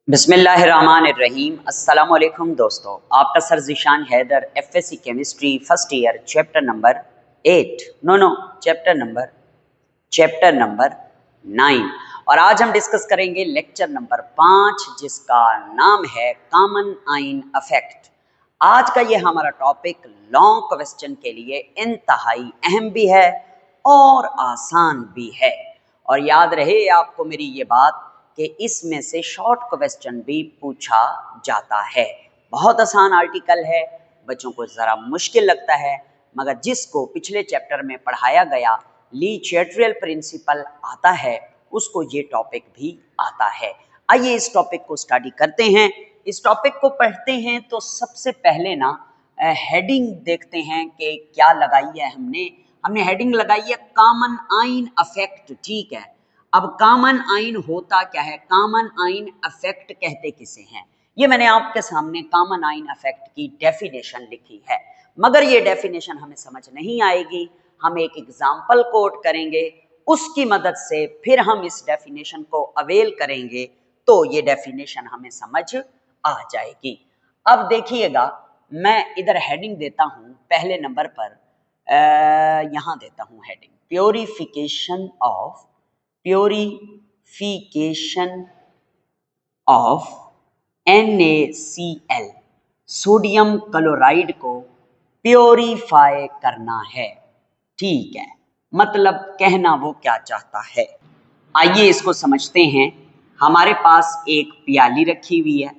बिस्मिल्लाहिर्रहमानिर्रहीम। अस्सलाम वालेकुम दोस्तों, आपका sir Zeeshan Haider FSc chemistry first year chapter number 8 chapter number 9 और आज हम डिस्कस करेंगे लेक्चर नंबर 5 जिसका नाम है कॉमन आइन अफेक्ट। आज का ये हमारा टॉपिक लॉन्ग क्वेश्चन के लिए इंतहाई अहम भी है और आसान भी है। और याद रहे आपको मेरी ये बात कि इसमें से शॉर्ट क्वेश्चन भी पूछा जाता है। बहुत आसान आर्टिकल है, बच्चों को ज़रा मुश्किल लगता है, मगर जिसको पिछले चैप्टर में पढ़ाया गया ली चैट्रियल प्रिंसिपल आता है उसको ये टॉपिक भी आता है। आइए इस टॉपिक को स्टडी करते हैं। इस टॉपिक को पढ़ते हैं तो सबसे पहले ना हेडिंग देखते हैं कि क्या लगाई है हमने हेडिंग लगाई है कॉमन आइन अफेक्ट। ठीक है, अब कॉमन आइन होता क्या है, कॉमन आइन अफेक्ट कहते किसे हैं, ये मैंने आपके सामने कॉमन आइन अफेक्ट की डेफिनेशन लिखी है, मगर ये डेफिनेशन हमें समझ नहीं आएगी। हम एक एग्जाम्पल कोट करेंगे, उसकी मदद से फिर हम इस डेफिनेशन को अवेल करेंगे तो ये डेफिनेशन हमें समझ आ जाएगी। अब देखिएगा, मैं इधर हेडिंग देता हूं, पहले नंबर पर यहां देता हूं heading purification of NaCl, sodium chloride को प्योरीफाई करना है। ठीक है, मतलब कहना वो क्या चाहता है, आइए इसको समझते हैं। हमारे पास एक प्याली रखी हुई है,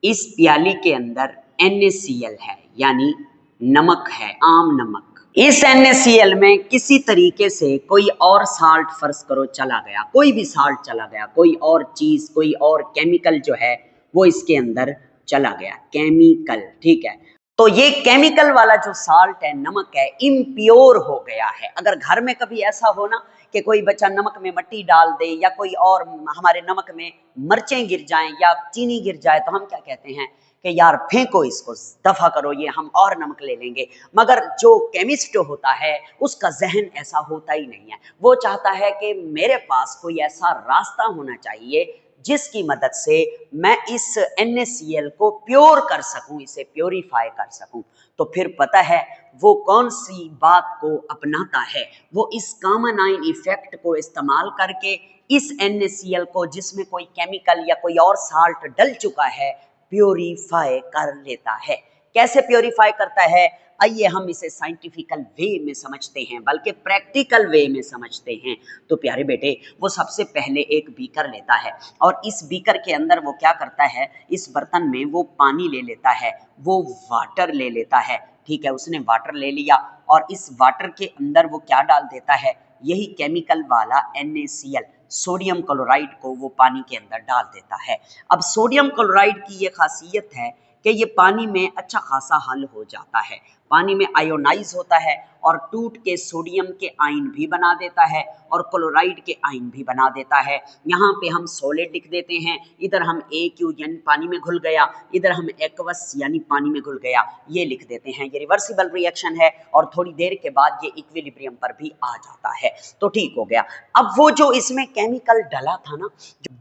इस प्याली के अंदर NaCl है, यानी नमक है, आम नमक। इस NaCl में किसी तरीके से कोई और साल्ट फर्ज करो चला गया, कोई भी साल्ट चला गया, कोई और चीज, कोई और केमिकल जो है वो इसके अंदर चला गया, केमिकल। ठीक है, तो ये केमिकल वाला जो साल्ट है, नमक है, इम्प्योर हो गया है। अगर घर में कभी ऐसा हो ना कि कोई बच्चा नमक में मिट्टी डाल दे या कोई और हमारे नमक में मिर्चें गिर जाएं या चीनी गिर जाए, तो हम क्या कहते हैं कि यार फेंको इसको, दफा करो, ये हम और नमक ले लेंगे। मगर जो केमिस्ट होता है उसका जहन ऐसा होता ही नहीं है, वो चाहता है कि मेरे पास कोई ऐसा रास्ता होना चाहिए जिसकी मदद से मैं इस NaCl को प्योर कर सकूं, इसे प्योरीफाई कर सकूं। तो फिर पता है वो कौन सी बात को अपनाता है, वो इस कॉमन आइन इफेक्ट को इस्तेमाल करके इस NaCl को, जिसमें कोई केमिकल या कोई और साल्ट डल चुका है, प्योरीफाई कर लेता है। कैसे प्योरीफाई करता है, आइए हम इसे साइंटिफिकल वे में समझते हैं, बल्कि प्रैक्टिकल वे में समझते हैं। तो प्यारे बेटे, वो सबसे पहले एक बीकर लेता है और इस बीकर के अंदर वो क्या करता है, इस बर्तन में वो पानी ले लेता है, वो वाटर ले लेता है। ठीक है, उसने वाटर ले लिया और इस वाटर के अंदर वो क्या डाल देता है, यही केमिकल वाला NaCl, सोडियम क्लोराइड को वो पानी के अंदर डाल देता है। अब सोडियम क्लोराइड की ये खासियत है कि ये पानी में अच्छा खासा हल हो जाता है, पानी में आयोनाइज होता है और टूट के सोडियम के आयन भी बना देता है और क्लोराइड के आयन भी बना देता है। यहाँ पे हम सॉलिड लिख देते हैं, इधर हम AQ यानी पानी में घुल गया, इधर हम एक्वस यानी पानी में घुल गया, ये लिख देते हैं। ये रिवर्सिबल रिएक्शन है और थोड़ी देर के बाद ये इक्विलिब्रियम पर भी आ जाता है। तो ठीक हो गया। अब वो जो इसमें केमिकल डला था ना,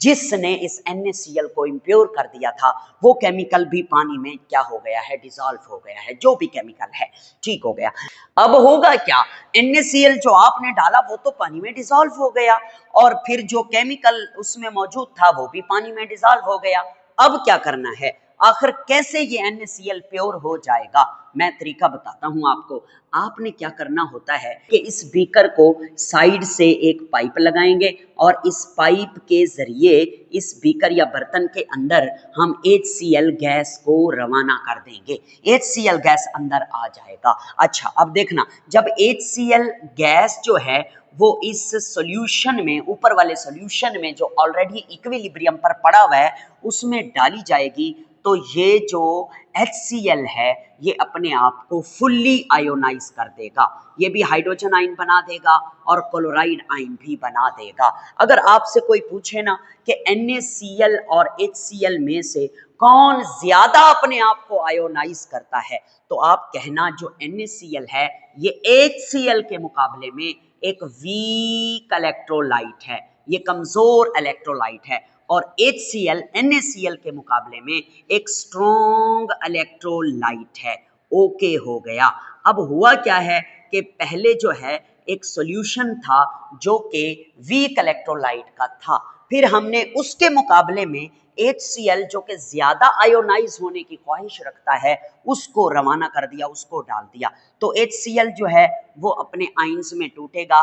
जिसने इस NaCl को इम्प्योर कर दिया था, वो केमिकल भी पानी में क्या हो गया है, डिसॉल्व हो गया है, जो भी केमिकल है। ठीक हो गया। अब होगा क्या, NaCl जो आपने डाला वो तो पानी में डिसॉल्व हो गया और फिर जो केमिकल उसमें मौजूद था वो भी पानी में डिसॉल्व हो गया। अब क्या करना है, आखिर कैसे ये NaCl प्योर हो जाएगा, मैं तरीका बताता हूं आपको। आपने क्या करना होता है कि इस बीकर को साइड से एक पाइप लगाएंगे और इस पाइप के जरिए इस बीकर या बर्तन के अंदर हम HCl गैस को रवाना कर देंगे, HCl गैस अंदर आ जाएगा। अच्छा, अब देखना, जब HCl गैस जो है वो इस सॉल्यूशन में, ऊपर वाले सॉल्यूशन में जो ऑलरेडी इक्विलिब्रियम पर पड़ा हुआ है उसमें डाली जाएगी, तो ये जो HCl है ये अपने आप को फुल्ली आयोनाइज कर देगा, ये भी हाइड्रोजन आयन बना देगा और क्लोराइड आयन भी बना देगा। अगर आपसे कोई पूछे ना कि NaCl और HCl में से कौन ज्यादा अपने आप को आयोनाइज करता है, तो आप कहना जो NaCl है ये HCl के मुकाबले में एक वीक इलेक्ट्रोलाइट है, ये कमजोर इलेक्ट्रोलाइट है। और HCl NaCl के मुकाबले में एक स्ट्रॉन्ग इलेक्ट्रोलाइट है। ओके हो गया। अब हुआ क्या है कि पहले जो है एक सॉल्यूशन था जो कि वीक इलेक्ट्रोलाइट का था, फिर हमने उसके मुकाबले में HCl जो कि ज्यादा आयोनाइज होने की ख्वाहिश रखता है उसको रवाना कर दिया, उसको डाल दिया, तो HCl जो है वो अपने आयंस में टूटेगा।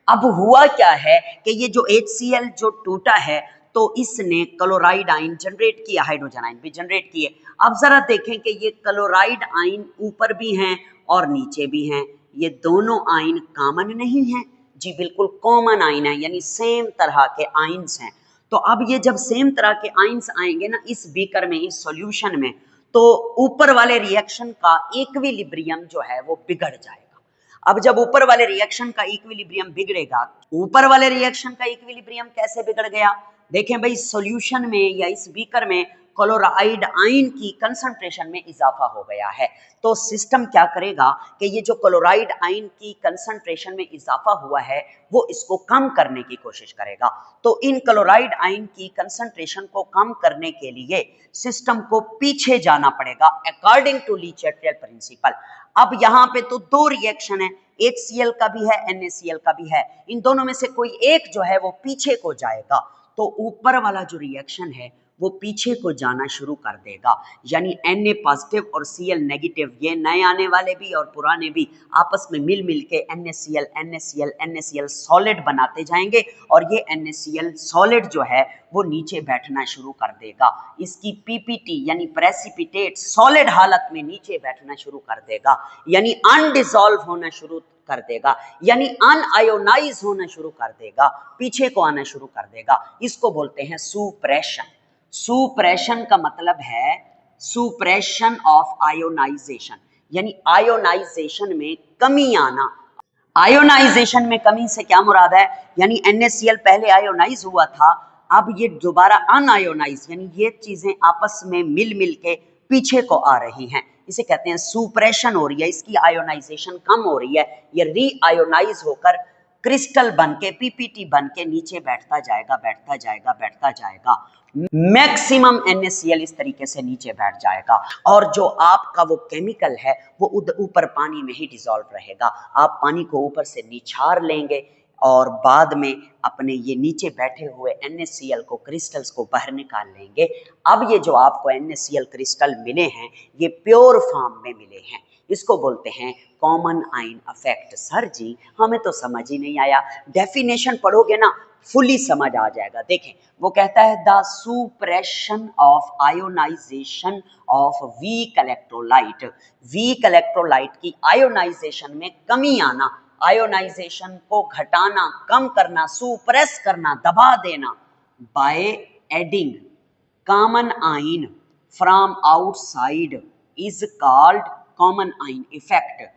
अब हुआ क्या है कि ये जो HCl जो टूटा है तो इसने क्लोराइड आयन जनरेट किया, हाइड्रोजन आयन भी जनरेट किए। अब जरा देखें कि ये क्लोराइड आयन ऊपर भी हैं और नीचे भी हैं, ये दोनों आयन कॉमन नहीं है जी, बिल्कुल कॉमन आयन है, यानी सेम तरह के आयन्स हैं। तो अब ये जब सेम तरह के आयन्स आएंगे ना इस बीकर में, इस सॉल्यूशन में, तो ऊपर वाले रिएक्शन का इक्विलिब्रियम जो है वो बिगड़ जाएगा। अब जब ऊपर वाले रिएक्शन का इक्विलिब्रियम बिगड़ेगा, ऊपर वाले रिएक्शन का इक्विलिब्रियम कैसे बिगड़ गया? देखें भाई, सॉल्यूशन में या इस बीकर में क्लोराइड आयन की कंसंट्रेशन में इजाफा हो गया है, तो सिस्टम क्या करेगा कि ये जो क्लोराइड आयन की कंसंट्रेशन में इजाफा हुआ है वो इसको कम करने की कोशिश करेगा। तो इन क्लोराइड आयन की कंसंट्रेशन को कम करने के लिए सिस्टम को पीछे जाना पड़ेगा अकॉर्डिंग टू ली चैटरल प्रिंसिपल। अब यहाँ पे तो दो रिएक्शन है, HCl का भी है NaCl का भी है, इन दोनों में से कोई एक जो है वो पीछे को जाएगा, तो ऊपर वाला जो रिएक्शन है वो पीछे को जाना शुरू कर देगा, यानी Na पॉजिटिव और Cl नेगेटिव, ये नए आने वाले भी और पुराने भी आपस में मिल मिल के NaCl सॉलिड बनाते जाएंगे और ये NaCl सॉलिड जो है वो नीचे बैठना शुरू कर देगा, इसकी PPT यानी प्रेसिपिटेट सॉलिड हालत में नीचे बैठना शुरू कर देगा, यानी अनडिसॉल्व होना शुरू कर देगा, यानी अनआयोनाइज होना शुरू कर देगा, पीछे को आना शुरू कर देगा। इसको बोलते हैं सुप्रेशन। सुप्रेशन का मतलब है सुप्रेशन ऑफ आयोनाइजेशन, यानी आयोनाइजेशन में कमी आना। आयोनाइजेशन में कमी से क्या मुराद है? यानी NaCl पहले आयोनाइज हुआ था, अब ये दोबारा अनआयोनाइज, यानी ये चीजें आपस में मिल मिल के पीछे को आ रही हैं, इसे कहते हैं सुप्रेशन हो रही है, इसकी आयोनाइजेशन कम हो रही है, ये रीआयोनाइज होकर क्रिस्टल बन के PPT बन के नीचे बैठता जाएगा, बैठता जाएगा, बैठता जाएगा, मैक्सिमम NaCl इस तरीके से नीचे बैठ जाएगा और जो आपका वो केमिकल है वो ऊपर पानी में ही डिसॉल्व रहेगा। आप पानी को ऊपर से निछार लेंगे और बाद में अपने ये नीचे बैठे हुए NaCl को क्रिस्टल्स को बाहर निकाल लेंगे। अब ये जो आपको NaCl क्रिस्टल मिले हैं ये प्योर फॉर्म में मिले हैं, इसको बोलते हैं कॉमन आयन इफेक्ट। सर जी हमें तो समझ ही नहीं आया, डेफिनेशन पढ़ोगे ना फुली समझ आ जाएगा। देखें वो कहता है the suppression of ionisation of weak electrolyte, weak electrolyte की आयोनाइजेशन में कमी आना, आयोनाइजेशन को घटाना, कम करना, सुप्रेस करना, दबा देना, by adding common ion from outside is called common ion effect.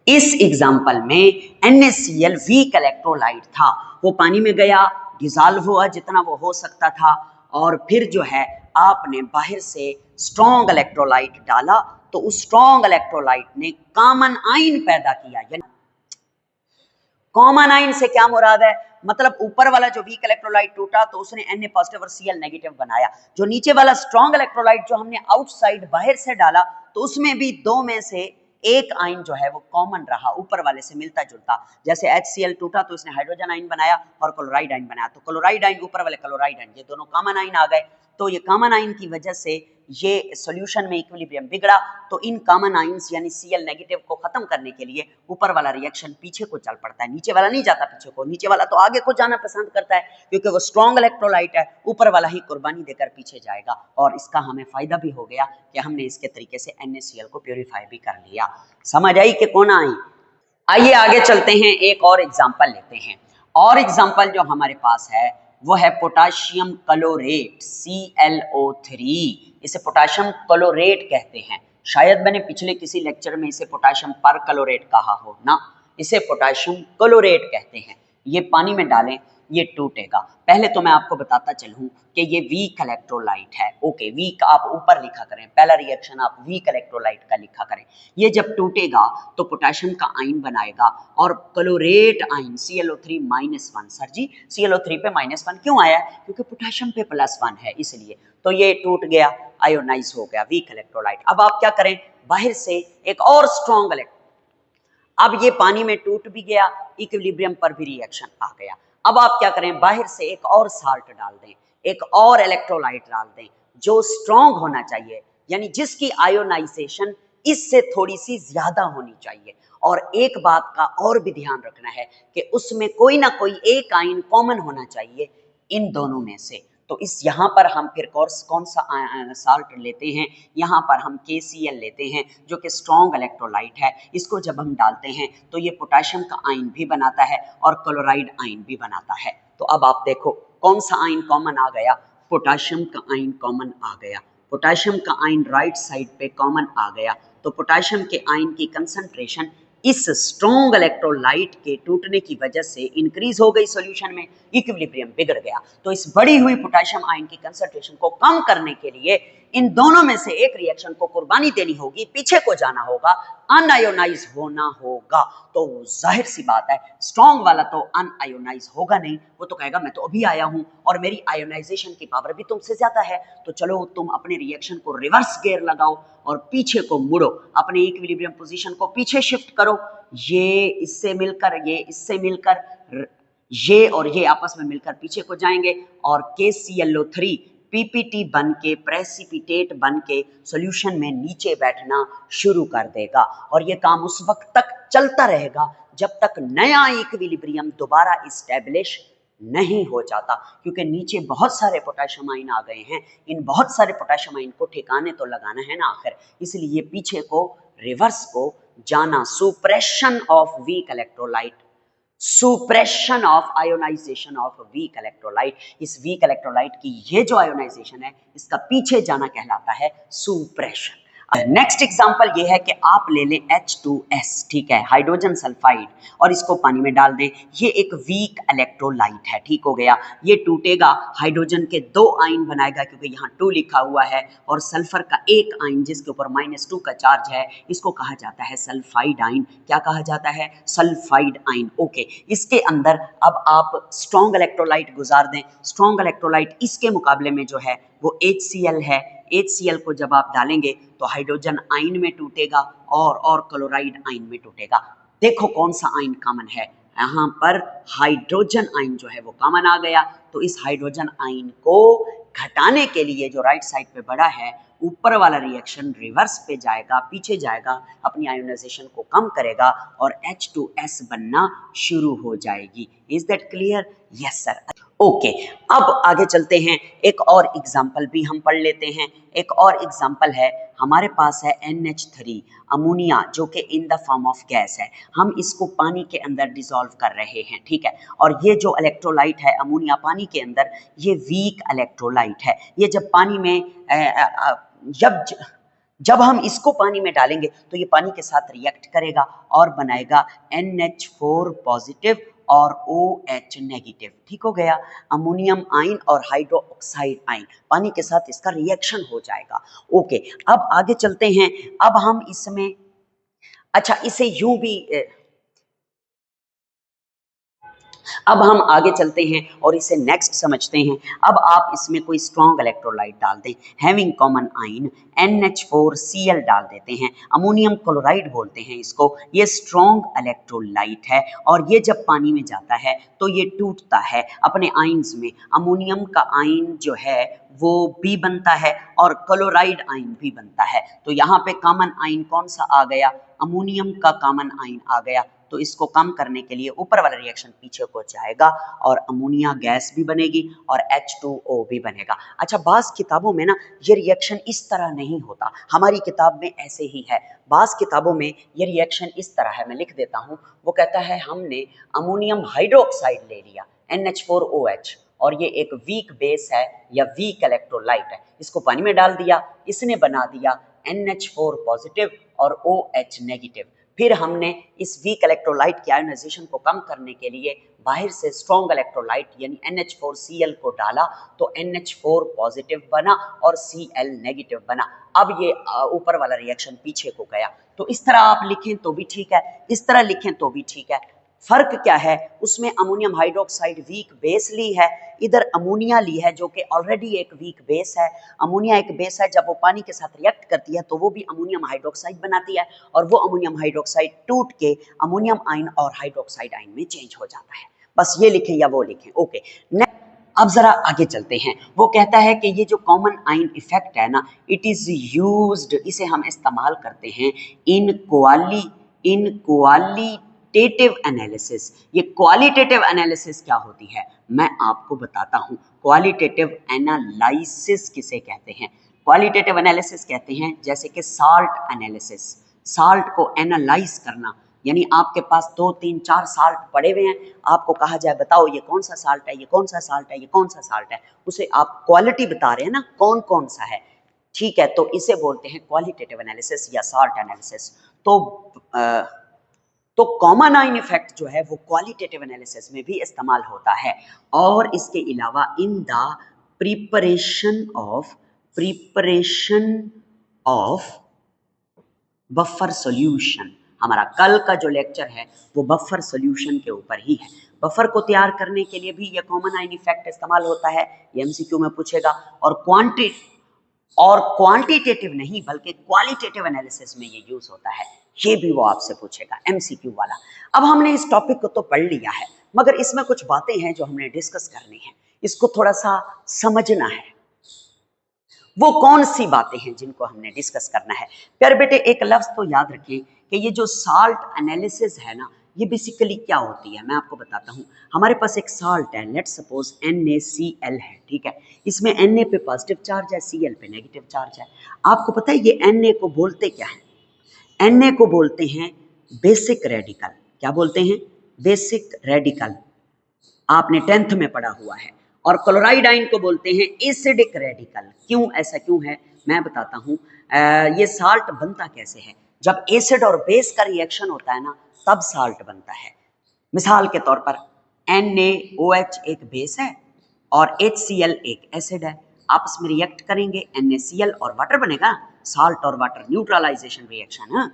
इस एग्जाम्पल में NaCl वीक इलेक्ट्रोलाइट था, वो पानी में गया, डिसॉल्व हुआ जितना वो हो सकता था, और फिर जो है आपने बाहर से स्ट्रॉन्ग इलेक्ट्रोलाइट डाला तो उस स्ट्रॉन्ग इलेक्ट्रोलाइट ने कॉमन आयन पैदा किया। यानी कॉमन आयन से क्या मुराद है? मतलब ऊपर वाला जो वीक इलेक्ट्रोलाइट टूटा तो उसने Na पॉजिटिव और Cl नेगेटिव बनाया, जो नीचे वाला स्ट्रॉन्ग इलेक्ट्रोलाइट जो हमने आउटसाइड बाहर से डाला तो उसमें भी दो में से एक आयन जो है वो कॉमन रहा, ऊपर वाले से मिलता जुलता। जैसे HCl टूटा तो इसने हाइड्रोजन आयन बनाया और क्लोराइड आयन बनाया, तो क्लोराइड आयन ऊपर वाले क्लोराइड आयन ये दोनों कॉमन आयन आ गए, तो ये कॉमन आयन की वजह से ये सॉल्यूशन में इक्विलिब्रियम बिगड़ा, तो इन कॉमन आयंस यानी Cl नेगेटिव को खत्म करने के लिए ऊपर वाला रिएक्शन पीछे को चल पड़ता है, नीचे वाला नहीं जाता पीछे को, नीचे वाला तो आगे को जाना पसंद करता है क्योंकि वो स्ट्रॉन्ग इलेक्ट्रोलाइट है, ऊपर वाला ही कुर्बानी देकर पीछे जाएगा। और इसका हमें फायदा भी हो गया कि हमने इसके तरीके से NaCl को प्योरीफाई भी कर लिया। समझ आई कि कौन आई? आइए आगे चलते हैं, एक और एग्जाम्पल लेते हैं। और एग्जाम्पल जो हमारे पास है वो है पोटाशियम क्लोरेट ClO3। इसे पोटाशियम क्लोरेट कहते हैं, शायद मैंने पिछले किसी लेक्चर में इसे पोटाशियम परक्लोरेट कहा हो ना, इसे पोटाशियम क्लोरेट कहते हैं। ये पानी में डालें ये टूटेगा। पहले तो मैं आपको बताता चलूं कि ये वीक इलेक्ट्रोलाइट है। ओके, वीक आप ऊपर लिखा करें, पहला रिएक्शन आप वीक इलेक्ट्रोलाइट का लिखा करें। ये जब टूटेगा तो पोटेशियम का आयन बनाएगा और क्लोरेट आयन ClO3-1। सर जी ClO3 पे -1 क्यों आया? क्योंकि पोटेशियम पे +1 है इसलिए। तो ये टूट गया, आयोनाइज हो गया, वीक इलेक्ट्रोलाइट। अब आप क्या करें, बाहर से एक और स्ट्रॉन्ग इलेक्ट्रोलाइट, अब ये पानी में टूट भी गया, इक्विलिब्रियम पर भी रिएक्शन आ गया। अब आप क्या करें, बाहर से एक और साल्ट डाल दें, एक और इलेक्ट्रोलाइट डाल दें जो स्ट्रॉन्ग होना चाहिए, यानी जिसकी आयोनाइजेशन इससे थोड़ी सी ज्यादा होनी चाहिए। और एक बात का और भी ध्यान रखना है कि उसमें कोई ना कोई एक आयन कॉमन होना चाहिए इन दोनों में से। तो इस यहाँ पर हम फिर कौन सा साल्ट लेते हैं, यहाँ पर हम KCl लेते हैं जो कि स्ट्रॉन्ग इलेक्ट्रोलाइट है। इसको जब हम डालते हैं तो ये पोटेशियम का आयन भी बनाता है और क्लोराइड आयन भी बनाता है। तो अब आप देखो कौन सा आयन कॉमन आ गया, पोटेशियम का आयन कॉमन आ गया। पोटेशियम का आयन राइट साइड पे कॉमन आ गया। तो पोटेशियम के आयन की कंसंट्रेशन इस स्ट्रॉन्ग इलेक्ट्रोलाइट के टूटने की वजह से इंक्रीज हो गई, सॉल्यूशन में इक्विलिब्रियम बिगड़ गया। तो इस बढ़ी हुई पोटेशियम आयन की कंसंट्रेशन को कम करने के लिए इन दोनों में से एक रिएक्शन को कुर्बानी देनी होगी, पीछे को जाना होगा, अनआयोनाइज होना होगा। तो जाहिर सी बात है स्ट्रॉन्ग वाला तो अनआयोनाइज होगा नहीं, वो तो कहेगा मैं तो अभी आया हूं और मेरी आयोनाइजेशन की पावर भी तुमसे ज्यादा है, तो चलो तुम अपने रिएक्शन को रिवर्स गियर लगाओ और पीछे को मुड़ो, अपने इक्विलिब्रियम पोजीशन को पीछे शिफ्ट करो। ये इससे मिलकर, ये इससे मिलकर, ये और ये आपस में मिलकर पीछे को जाएंगे और KClO3 PPT बन के, प्रेसिपिटेट बन के सॉल्यूशन में नीचे बैठना शुरू कर देगा। और ये काम उस वक्त तक चलता रहेगा जब तक नया इक्विलिब्रियम दोबारा इस्टेब्लिश नहीं हो जाता, क्योंकि नीचे बहुत सारे पोटेशियम आयन आ गए हैं। इन बहुत सारे पोटेशियम आयन को ठिकाने तो लगाना है ना आखिर, इसलिए पीछे को, रिवर्स को जाना, suppression of weak electrolyte, suppression of ionisation of weak electrolyte. इस वीक इलेक्ट्रोलाइट की ये जो आयोनाइजेशन है इसका पीछे जाना कहलाता है सुप्रेशन। नेक्स्ट एग्जांपल ये है कि आप ले लें H2S, ठीक है, हाइड्रोजन सल्फाइड, और इसको पानी में डाल दें। ये एक वीक इलेक्ट्रोलाइट है, ठीक हो गया। ये टूटेगा, हाइड्रोजन के 2 आयन बनाएगा क्योंकि यहाँ 2 लिखा हुआ है, और सल्फर का एक आयन जिसके ऊपर -2 का चार्ज है, इसको कहा जाता है सल्फाइड आयन। क्या कहा जाता है? Sulphide ion. ओके, इसके अंदर अब आप स्ट्रॉन्ग इलेक्ट्रोलाइट गुजार दें। स्ट्रॉन्ग इलेक्ट्रोलाइट इसके मुकाबले में जो है वो HCl है। HCl को जब आप डालेंगे तो हाइड्रोजन आयन में टूटेगा और क्लोराइड आयन में टूटेगा। देखो कौन सा आयन कॉमन है, यहाँ पर हाइड्रोजन आयन जो है वो कॉमन आ गया। तो इस हाइड्रोजन आयन को घटाने के लिए जो राइट साइड पे बड़ा है, ऊपर वाला रिएक्शन रिवर्स पे जाएगा, पीछे जाएगा, अपनी आयोनाइजेशन को कम करेगा और H2S बनना शुरू हो जाएगी। Is that clear? Yes sir. Okay, अब आगे चलते हैं, एक और एग्जाम्पल भी हम पढ़ लेते हैं। एक और एग्जाम्पल है, हमारे पास है NH3 अमोनिया, जो कि in the form of gas है। हम इसको पानी के अंदर डिसॉल्व कर रहे हैं, ठीक है। और ये जो इलेक्ट्रोलाइट है अमोनिया पानी के अंदर, ये वीक इलेक्ट्रोलाइट है। ये जब पानी में जब हम इसको पानी में डालेंगे तो ये पानी के साथ रिएक्ट करेगा और बनाएगा NH4 पॉजिटिव और OH नेगेटिव, ठीक हो गया। अमोनियम आयन और हाइड्रो ऑक्साइड आयन, पानी के साथ इसका रिएक्शन हो जाएगा। ओके, अब आगे चलते हैं। अब हम इसमें, अच्छा इसे यूं भी, अब हम आगे चलते हैं और इसे नेक्स्ट समझते हैं। अब आप इसमें कोई स्ट्रॉन्ग इलेक्ट्रोलाइट डाल दें, हैविंग कॉमन आयन NH4Cl डाल देते हैं, अमोनियम क्लोराइड बोलते हैं इसको। ये स्ट्रॉन्ग इलेक्ट्रोलाइट है और ये जब पानी में जाता है तो ये टूटता है अपने आयन्स में। अमोनियम का आयन जो है वो भी बनता है और क्लोराइड आयन भी बनता है। तो यहाँ पे कॉमन आयन कौन सा आ गया? अमोनियम का कॉमन आयन आ गया। तो इसको कम करने के लिए ऊपर वाला रिएक्शन पीछे को जाएगा और अमोनिया गैस भी बनेगी और H2O भी बनेगा। अच्छा, बास किताबों में ना ये रिएक्शन इस तरह नहीं होता, हमारी किताब में ऐसे ही है। बास किताबों में ये रिएक्शन इस तरह है, मैं लिख देता हूँ। वो कहता है हमने अमोनियम हाइड्रोक्साइड ले लिया NH4OH, और ये एक वीक बेस है या वीक इलेक्ट्रोलाइट है, इसको पानी में डाल दिया, इसने बना दिया NH4 पॉजिटिव और OH नेगेटिव। फिर हमने इस वीक इलेक्ट्रोलाइट के आयोनाइजेशन को कम करने के लिए बाहर से स्ट्रॉन्ग इलेक्ट्रोलाइट यानी NH4Cl को डाला, तो NH4 पॉजिटिव बना और Cl नेगेटिव बना। अब ये ऊपर वाला रिएक्शन पीछे को गया। तो इस तरह आप लिखें तो भी ठीक है, इस तरह लिखें तो भी ठीक है। फर्क क्या है, उसमें अमोनियम हाइड्रोक्साइड वीक बेस ली है, इधर अमोनिया ली है जो कि ऑलरेडी एक वीक बेस है। अमोनिया एक बेस है, जब वो पानी के साथ रिएक्ट करती है तो वो भी अमोनियम हाइड्रोक्साइड बनाती है, और वो अमोनियम हाइड्रोक्साइड टूट के अमोनियम आयन और हाइड्रोक्साइड आयन में चेंज हो जाता है। बस ये लिखें या वो लिखें, ओके। अब जरा आगे चलते हैं। वो कहता है कि ये जो कॉमन आयन इफेक्ट है ना, इट इज यूज्ड, इसे हम इस्तेमाल करते हैं इन क्वालिटेटिव एनालिसिस। ये क्वालिटेटिव एनालिसिस क्या होती है मैं आपको बताता हूं। क्वालिटेटिव एनालिसिस किसे कहते हैं? क्वालिटेटिव एनालिसिस कहते हैं जैसे कि साल्ट एनालिसिस, साल्ट को एनालाइज करना, यानी आपके पास 2, 3, 4 साल्ट पड़े हुए हैं, आपको कहा जाए बताओ ये कौन सा साल्ट है, ये कौन सा साल्ट है, ये कौन सा साल्ट है, उसे आप क्वालिटी बता रहे हैं ना, कौन कौन सा है, ठीक है। तो इसे बोलते हैं क्वालिटेटिव एनालिसिस या साल्ट एनालिसिस। तो कॉमन आयन इफेक्ट जो है वो क्वालिटेटिव एनालिसिस में भी इस्तेमाल होता है। और इसके अलावा in the preparation of buffer solution, हमारा कल का जो लेक्चर है वो बफर सॉल्यूशन के ऊपर ही है। बफर को तैयार करने के लिए भी ये कॉमन आयन इफेक्ट इस्तेमाल होता है, ये एमसीक्यू में पूछेगा। और क्वांटिटेटिव नहीं बल्कि क्वालिटेटिव एनालिसिस में ये यूज होता है, ये भी वो आपसे पूछेगा एमसीक्यू वाला। अब हमने इस टॉपिक को तो पढ़ लिया है, मगर इसमें कुछ बातें हैं जो हमने डिस्कस करनी है, इसको थोड़ा सा समझना है। वो कौन सी बातें हैं जिनको हमने डिस्कस करना है? प्यारे बेटे, एक लफ्ज तो याद रखें कि ये जो साल्ट एनालिसिस है ना, ये बेसिकली क्या होती है मैं आपको बताता हूँ। हमारे पास एक साल्ट है, लेट्स सपोज NaCl है, ठीक है। इसमें Na पे पॉजिटिव चार्ज है, Cl पे नेगेटिव चार्ज है। आपको पता है ये Na को बोलते क्या है? Na को बोलते हैं बेसिक रेडिकल। क्या बोलते हैं? बेसिक रेडिकल, आपने 10th में पढ़ा हुआ है। और क्लोराइड आयन को बोलते हैं एसिडिक रेडिकल। क्यों, ऐसा क्यों है मैं बताता हूँ। ये साल्ट बनता कैसे है? जब एसिड और बेस का रिएक्शन होता है ना, तब साल्ट बनता है। मिसाल के तौर पर NaOH एक बेस है और HCl एक एसिड है, आपस में रिएक्ट करेंगे, NaCl और वाटर बनेगा, साल्ट और वाटर न्यूट्रलाइजेशन रिएक्शन है।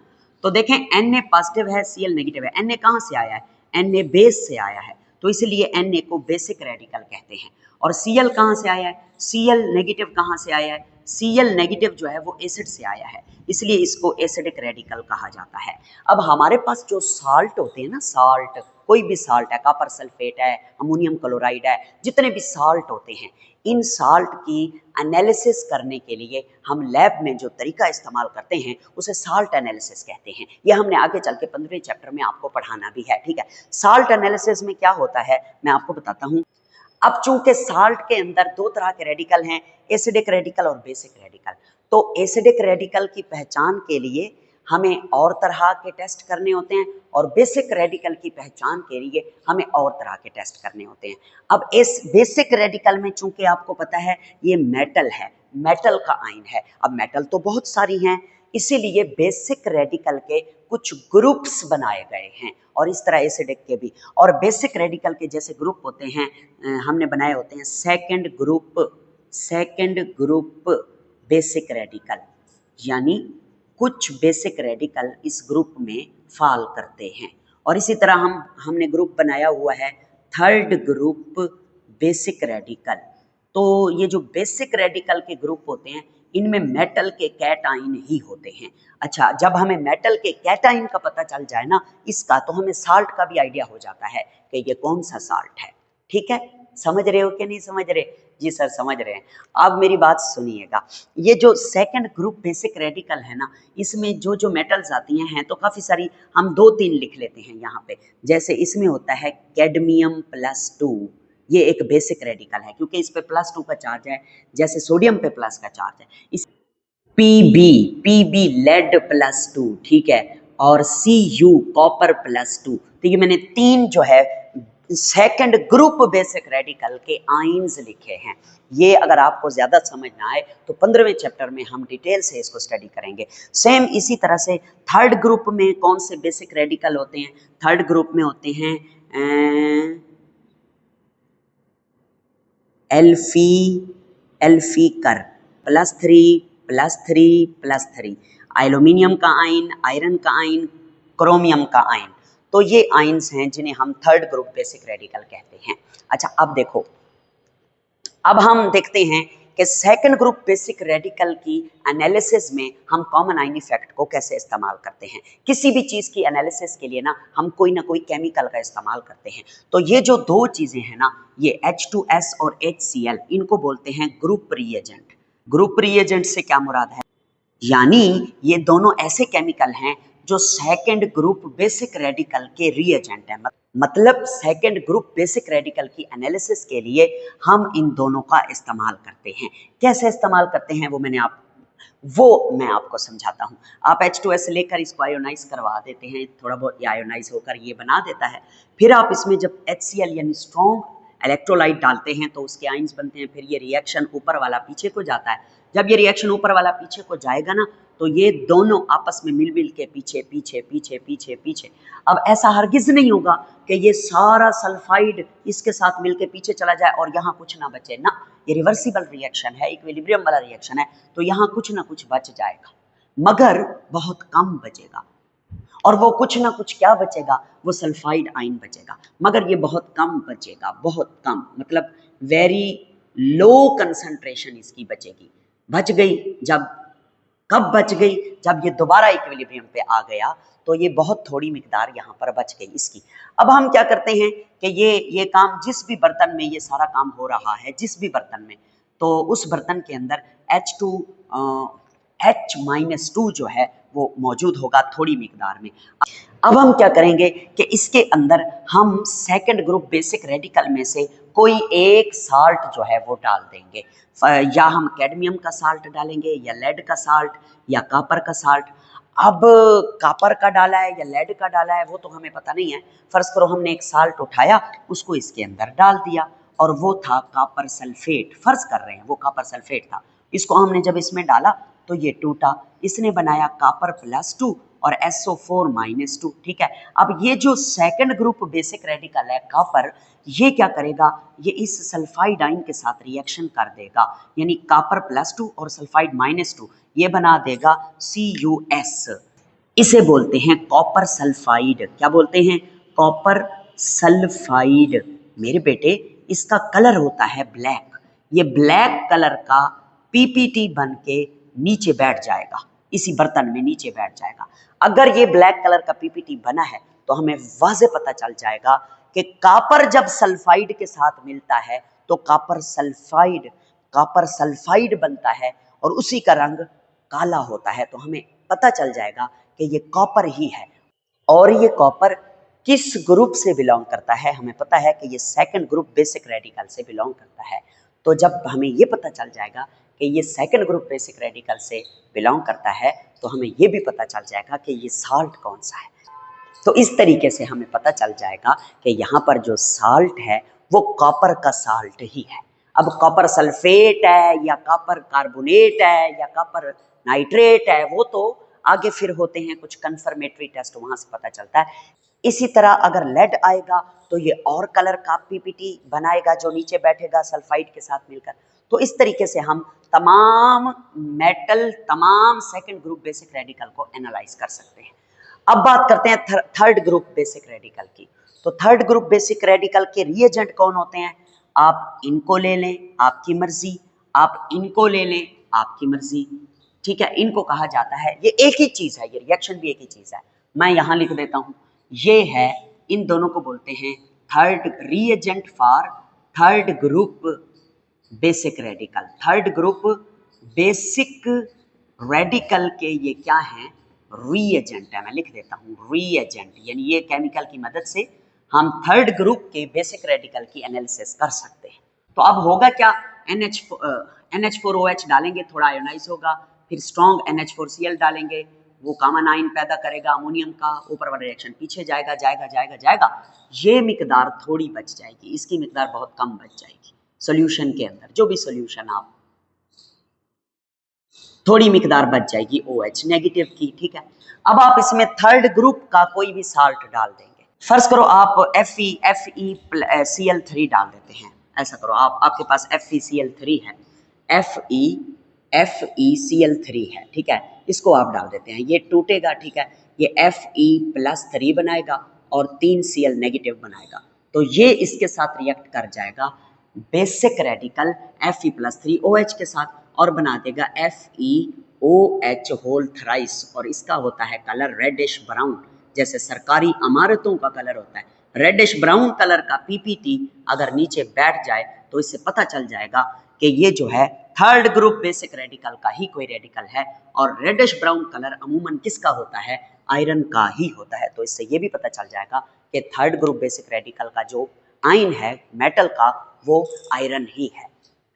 तो देखें Na पॉजिटिव है, Cl नेगेटिव है। Na कहाँ से आया है? Na बेस से आया है, तो इसलिए Na को बेसिक रेडिकल कहते हैं। और Cl कहाँ से आया है? Cl नेगेटिव कहाँ से आया है? Cl नेगेटिव जो है वो एसिड से आया है, इसलिए इसको एसिडिक रेडिकल कहा जाता है। अब हमारे पास जो साल्ट होते हैं ना, साल्ट, कोई भी साल्ट है, कॉपर सल्फेट है, अमोनियम क्लोराइड है, जितने भी साल्ट होते हैं, इन साल्ट की एनालिसिस करने के लिए हम लैब में जो तरीका इस्तेमाल करते हैं उसे साल्ट एनालिसिस कहते हैं। ये हमने आगे चल के 15वें चैप्टर में आपको पढ़ाना भी है, ठीक है। साल्ट एनालिसिस में क्या होता है मैं आपको बताता हूँ। अब चूंकि साल्ट के अंदर 2 तरह के रेडिकल हैं, एसिडिक रेडिकल और बेसिक रेडिकल, तो एसिडिक रेडिकल की पहचान के लिए हमें और तरह के टेस्ट करने होते हैं और बेसिक रेडिकल की पहचान के लिए हमें और तरह के टेस्ट करने होते हैं। अब इस बेसिक रेडिकल में चूंकि आपको पता है ये मेटल है, मेटल का आयन है। अब मेटल तो बहुत सारी हैं, इसीलिए बेसिक रेडिकल के कुछ ग्रुप्स बनाए गए हैं और इस तरह एसिडिक के भी। और बेसिक रेडिकल के जैसे ग्रुप होते हैं हमने बनाए होते हैं सेकंड ग्रुप बेसिक रेडिकल, यानी कुछ बेसिक रेडिकल इस ग्रुप में फॉल करते हैं। और इसी तरह हमने ग्रुप बनाया हुआ है थर्ड ग्रुप बेसिक रेडिकल। तो ये जो बेसिक रेडिकल के ग्रुप होते हैं इनमें मेटल के कैटाइन ही होते हैं। अच्छा, जब हमें मेटल के कैटाइन का पता चल जाए ना इसका, तो हमें साल्ट का भी आइडिया हो जाता है कि ये कौन सा साल्ट है, ठीक है। समझ रहे हो कि नहीं समझ रहे? जी सर समझ रहे हैं। अब मेरी बात सुनिएगा, ये जो सेकंड ग्रुप बेसिक रेडिकल है ना, इसमें जो जो मेटल्स आती हैं तो काफ़ी सारी, हम 2-3 लिख लेते हैं यहाँ पे। जैसे इसमें होता है कैडमियम +2, ये एक बेसिक रेडिकल है क्योंकि इस पे +2 का चार्ज है, जैसे सोडियम पे प्लस का चार्ज है। इस पीबी लेड +2, ठीक है, और Cu कॉपर +2। तो ये मैंने 3 जो है सेकंड ग्रुप बेसिक रेडिकल के आइंस लिखे हैं। ये अगर आपको ज्यादा समझ ना आए तो 15वें चैप्टर में हम डिटेल से इसको स्टडी करेंगे। सेम इसी तरह से थर्ड ग्रुप में कौन से बेसिक रेडिकल होते हैं? थर्ड ग्रुप में होते हैं एल्फी कर +3 एल्यूमिनियम का आयन, आयरन का आयन, क्रोमियम का आयन। तो ये आयन्स हैं जिन्हें हम थर्ड ग्रुप बेसिक रेडिकल कहते हैं। अच्छा, अब देखो, अब हम देखते हैं कि सेकंड ग्रुप बेसिक रेडिकल की एनालिसिस में हम कॉमन आयन इफेक्ट को कैसे इस्तेमाल करते हैं। किसी भी चीज़ की एनालिसिस के लिए ना हम कोई ना कोई केमिकल का इस्तेमाल करते हैं। तो ये जो दो चीज़ें हैं ना, ये H2S और HCl, इनको बोलते हैं ग्रुप रिएजेंट। ग्रुप रिएजेंट से क्या मुराद है? यानी ये दोनों ऐसे केमिकल हैं जो सेकंड ग्रुप बेसिक रेडिकल के रिएजेंट हैं। मतलब सेकंड ग्रुप बेसिक रेडिकल की एनालिसिस के लिए हम इन दोनों का इस्तेमाल करते हैं। कैसे इस्तेमाल करते हैं वो मैं आपको समझाता हूँ। आप H2S लेकर इसको आयोनाइज करवा देते हैं, थोड़ा बहुत आयोनाइज होकर ये बना देता है। फिर आप इसमें जब HCl यानी स्ट्रॉन्ग इलेक्ट्रोलाइट डालते हैं तो उसके आइंस बनते हैं। फिर ये रिएक्शन ऊपर वाला पीछे को जाता है। जब ये रिएक्शन ऊपर वाला पीछे को जाएगा ना, तो ये दोनों आपस में मिल के पीछे। अब ऐसा हरगिज नहीं होगा कि ये सारा सल्फाइड इसके साथ मिलके पीछे चला जाए और यहाँ कुछ ना बचे ना। ये रिवर्सिबल रिएक्शन है, इक्विलिब्रियम वाला रिएक्शन है, तो यहाँ कुछ ना कुछ बच जाएगा, मगर बहुत कम बचेगा। और वो कुछ ना कुछ क्या बचेगा? वो सल्फाइड आयन बचेगा, मगर ये बहुत कम बचेगा, बहुत कम, मतलब वेरी लो कंसंट्रेशन इसकी बचेगी। बच गई कब बच गई? जब ये दोबारा इक्विलिब्रियम पे आ गया तो ये बहुत थोड़ी मिकदार यहाँ पर बच गई इसकी। अब हम क्या करते हैं कि ये काम जिस भी बर्तन में ये सारा काम हो रहा है, जिस भी बर्तन में, तो उस बर्तन के अंदर H-2 जो है वो मौजूद होगा थोड़ी मिकदार में। अब हम क्या करेंगे कि इसके अंदर हम सेकंड ग्रुप बेसिक रेडिकल में से कोई एक साल्ट जो है वो डाल देंगे। या हम कैडमियम का साल्ट डालेंगे, या लेड का साल्ट, या कॉपर का साल्ट। अब कॉपर का डाला है या लेड का डाला है वो तो हमें पता नहीं है। फर्ज करो हमने एक साल्ट उठाया, उसको इसके अंदर डाल दिया और वो था कॉपर सल्फेट। फर्ज कर रहे हैं वो कॉपर सल्फेट था। इसको हमने जब इसमें डाला तो ये टूटा, इसने बनाया कॉपर +2 और SO4-2। ठीक है। अब ये जो सेकंड ग्रुप बेसिक रेडिकल है कॉपर, ये क्या करेगा? ये इस सल्फाइड आयन के साथ रिएक्शन कर देगा, यानी कॉपर +2 और सल्फाइड -2 ये बना देगा CuS। इसे बोलते हैं कॉपर सल्फाइड। क्या बोलते हैं? Copper sulphide. मेरे बेटे, इसका कलर होता है ब्लैक। ये ब्लैक कलर का PPT बन के नीचे बैठ जाएगा, इसी बर्तन में नीचे बैठ जाएगा। अगर ये ब्लैक कलर का PPT बना है तो हमें वाज़े पता चल जाएगा कि कॉपर जब सल्फाइड के साथ मिलता है तो कॉपर सल्फाइड बनता है और उसी का रंग काला होता है। तो हमें पता चल जाएगा कि ये कॉपर ही है। और ये कॉपर किस ग्रुप से बिलोंग करता है? हमें पता है कि ये सेकंड ग्रुप बेसिक रेडिकल से बिलोंग करता है। तो जब हमें ये पता चल जाएगा कि ये सेकंड ग्रुप बेसिक रेडिकल से बिलोंग करता है तो हमें ये भी पता चल जाएगा कि ये साल्ट कौन सा है। तो इस तरीके से हमें पता चल जाएगा कि यहाँ पर जो साल्ट है वो कॉपर का साल्ट ही है। अब कॉपर सल्फेट है या कॉपर कार्बोनेट है या कॉपर नाइट्रेट है, वो तो आगे फिर होते हैं कुछ कंफर्मेटरी टेस्ट, वहां से पता चलता है। इसी तरह अगर लेड आएगा तो ये और कलर का PPT बनाएगा जो नीचे बैठेगा सल्फाइड के साथ मिलकर। तो इस तरीके से हम तमाम मेटल, तमाम सेकंड ग्रुप बेसिक रेडिकल को एनालाइज कर सकते हैं। अब बात करते हैं थर्ड ग्रुप बेसिक रेडिकल की। तो थर्ड ग्रुप बेसिक रेडिकल के रिएजेंट कौन होते हैं? आप इनको ले लें, आपकी मर्जी, आप इनको ले लें, आपकी मर्जी। ठीक है, इनको कहा जाता है, ये एक ही चीज है, ये रिएक्शन भी एक ही चीज है। मैं यहां लिख देता हूं, ये है, इन दोनों को बोलते हैं third reagent for third group basic radical. Third group basic radical के ये क्या है? रिएजेंट है। मैं लिख देता हूँ रिएजेंट, यानी ये केमिकल की मदद से हम थर्ड ग्रुप के बेसिक रेडिकल की एनालिसिस कर सकते हैं। तो अब होगा क्या? NH4OH डालेंगे, थोड़ा आयोनाइज होगा, फिर स्ट्रॉन्ग NH4Cl डालेंगे, वो कॉमन आयन पैदा करेगा अमोनियम का, ऊपर वाला रिएक्शन पीछे जाएगा जाएगा जाएगा जाएगा, ये मिकदार थोड़ी बच जाएगी, इसकी मिकदार बहुत कम बच जाएगी सॉल्यूशन के अंदर, जो भी सॉल्यूशन आप थोड़ी मिकदार बच जाएगी OH नेगेटिव की, ठीक है। अब आप इसमें थर्ड ग्रुप का कोई भी साल्ट डाल देंगे। फर्ज करो आप FeCl3 डाल देते हैं, ऐसा करो आप, आपके पास FeCl3 है, FeCl3 है, ठीक है, इसको आप डाल देते हैं, ये टूटेगा, ठीक है, ये Fe+3 बनाएगा और 3 Cl नेगेटिव बनाएगा, तो ये इसके साथ रिएक्ट कर जाएगा बेसिक रेडिकल Fe+3 OH के साथ और बना देगा FeOH होल थ्राइस, और इसका होता है कलर रेडिश ब्राउन, जैसे सरकारी इमारतों का कलर होता है रेडिश ब्राउन कलर का PPT अगर नीचे बैठ जाए तो इससे पता चल जाएगा कि ये जो है थर्ड ग्रुप बेसिक रेडिकल का ही कोई रेडिकल है, और रेडिश ब्राउन कलर अमूमन किसका होता है, आयरन का ही होता है। तो इससे ये भी पता चल जाएगा कि थर्ड ग्रुप बेसिक रेडिकल का जो आयन है मेटल का वो आयरन ही है,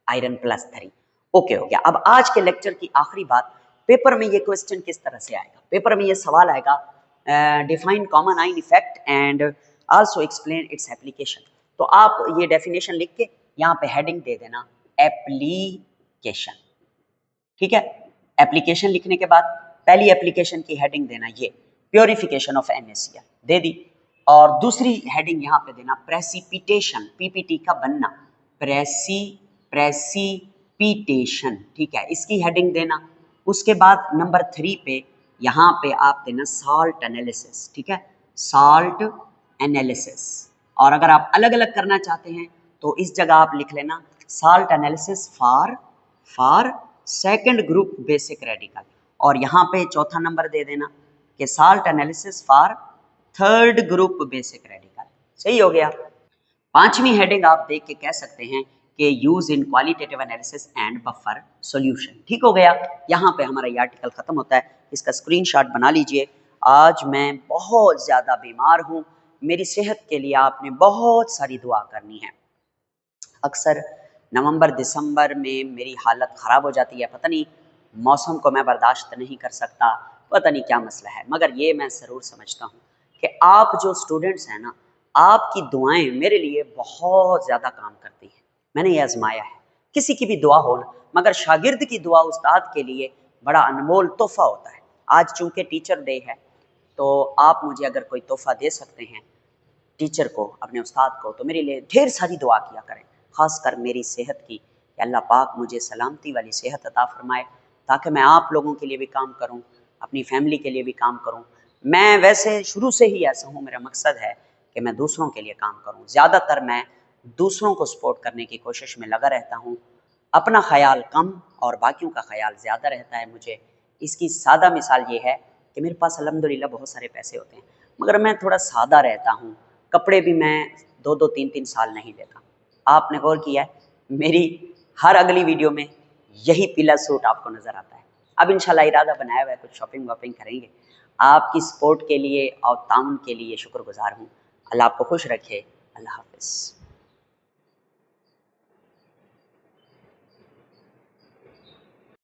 Iron+3। ओके हो गया। अब आज के लेक्चर की आखिरी बात, पेपर में ये क्वेश्चन किस तरह से आएगा, पेपर में ये सवाल आएगा define common ion effect and also explain its application. तो आप ये डेफिनेशन लिख के यहाँ पे हेडिंग दे देना एप्लीकेशन, ठीक है। एप्लीकेशन लिखने के बाद पहली एप्लीकेशन की हेडिंग देना ये प्योरिफिकेशन ऑफ NaCl दे दी, और दूसरी हेडिंग यहाँ पे देना प्रेसिपिटेशन, PPT का बनना, प्रेसिपिटेशन, ठीक है, इसकी हेडिंग देना। उसके बाद नंबर 3 पे यहाँ पे आप देना साल्ट एनालिसिस, ठीक है, साल्ट एनालिसिस, और अगर आप अलग अलग करना चाहते हैं तो इस जगह आप लिख लेना salt analysis for second group basic radical, और यहाँ पे चौथा नंबर दे देना कि salt analysis for third group basic radical. सही हो गया। पांचवी हेडिंग आप देख के कह सकते हैं कि use in qualitative analysis and buffer solution. ठीक हो गया। यहाँ पे हमारा ये आर्टिकल खत्म होता है, इसका स्क्रीनशॉट बना लीजिए। आज मैं बहुत ज़्यादा बीमार हूँ, मेरी सेहत के लिए आपने बहुत सारी दुआ करनी है। अक्सर नवंबर दिसंबर में मेरी हालत ख़राब हो जाती है, पता नहीं मौसम को मैं बर्दाश्त नहीं कर सकता, पता नहीं क्या मसला है, मगर ये मैं ज़रूर समझता हूँ कि आप जो स्टूडेंट्स हैं ना, आपकी दुआएं मेरे लिए बहुत ज़्यादा काम करती हैं। मैंने ये आजमाया है, किसी की भी दुआ हो ना, मगर शागिर्द की दुआ उस्ताद के लिए बड़ा अनमोल तोहफा होता है। आज चूँकि टीचर डे है तो आप मुझे अगर कोई तोहफा दे सकते हैं टीचर को, अपने उस्ताद को, तो मेरे लिए ढेर सारी दुआ किया करें, ख़ासकर मेरी सेहत की, कि अल्लाह पाक मुझे सलामती वाली सेहत अता फरमाए ताकि मैं आप लोगों के लिए भी काम करूं, अपनी फैमिली के लिए भी काम करूं। मैं वैसे शुरू से ही ऐसा हूं, मेरा मकसद है कि मैं दूसरों के लिए काम करूं, ज़्यादातर मैं दूसरों को सपोर्ट करने की कोशिश में लगा रहता हूं। अपना ख्याल कम और बाकियों का ख्याल ज़्यादा रहता है मुझे। इसकी सादा मिसाल ये है कि मेरे पास अल्हम्दुलिल्लाह बहुत सारे पैसे होते हैं, मगर मैं थोड़ा सादा रहता हूँ, कपड़े भी मैं 2-2 3-3 साल नहीं लेता। आपने गौर किया है, मेरी हर अगली वीडियो में यही पीला सूट आपको नज़र आता है। अब इंशाल्लाह इरादा बनाया हुआ है, कुछ शॉपिंग वॉपिंग करेंगे। आपकी सपोर्ट के लिए और ताउन के लिए शुक्रगुजार हूँ। अल्लाह आपको खुश रखे। अल्लाह हाफ़िज़।